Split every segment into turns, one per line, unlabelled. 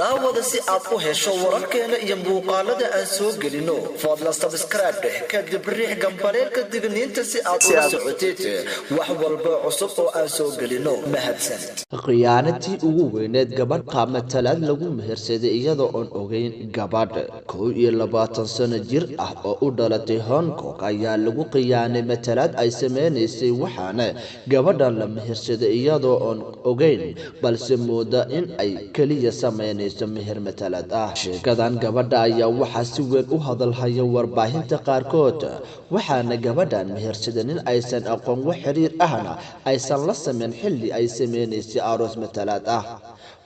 daawada si aad u hesho wararkeena iyo muuqaalada aan soo gelino fadlan subscribe kadib riix gambaleelka digniinta si aad u socotid wax walba cusub oo aan soo gelino mahadsan
khiyaanadii ugu weyneed gabadh qaab matalaad lagu mehersaday iyadoo aan ogayn gabadh 22 sano jir ah oo u dhalatay Hong Kong ayaa lagu khiyaanay matalaad ay sameeysay waxaana gabadhan la mehersaday iyadoo aan ogayn balse mooda in ay kaliya sameeynayso meher matalaad ah sheekadan gabadha ayaa waxa si weyn u hadalhaya warbaahinta qaarkood waxaana gabadhan mehersaday in aysan aqoon wax xiriir ahna aysan la sameyn xilli ay sameeysay aroos matalaad ah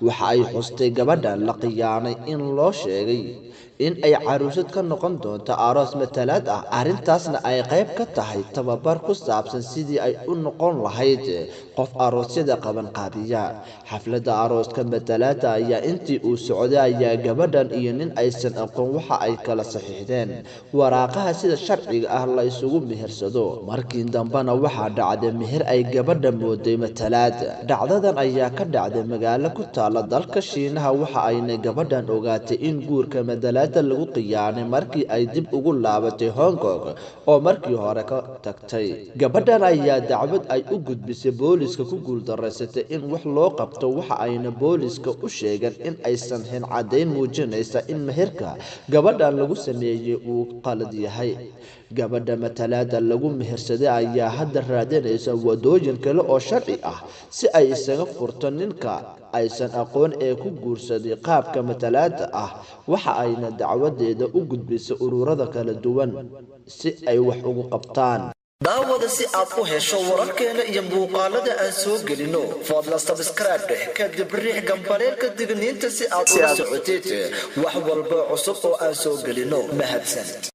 waxa ay xustay gabadhan la khiyaanay in loo sheegay in ay caruusad ka noqon doonto aroos matalaad ah arintaasna ay qayb ka tahay tababar ku saabsan sidii ay u noqon lahayd qof aroosyada qaban qaabiya xafladda arooska matalaada ayaa intii uu socday ayaa gabadhan iyo nin aysan aqoon waxa ay kala saxiixdeen waraaqaha sida sharciga ah la isugu mehersado markii dambana waxa dhacday meher ay gabadha mooday matalaad dhacdadan ayaa ka dhacday magaalo ku taala dalka Shiinaha waxa ayna gabadhan ogaatay in guurka matalaad lagu qiyaanay markii ay dib ugu laabatay Hong Kong oo markii hore ka tagtay gabadhan ayaa dacwad ay u gudbisay booliska ku guuldareysatay in wax loo qabto waxa ayna booliska u sheegeen in aysan hayn cadeyn muujinaysa in meherka gabadhan lagu sameeyay uu qalad yahay gabadha matalaada lagu mehersaday ayaa hadda raadinaysa wadooyin kale oo sharci ah si ay isaga furto ninka aysan aqoon ee ku guursaday qaabka matalaada ah waxa ayna dacwadeeda u gudbisay ururada kala duwan si ay wax ugu qabtaan
daawada si aad u hesho wararkeena iyo muuqaalada aan soo gelino fadlan subscribe kadib riix gambaleelka digniinta si aad u socotid wax walba cusub oo aan soo gelino mahadsan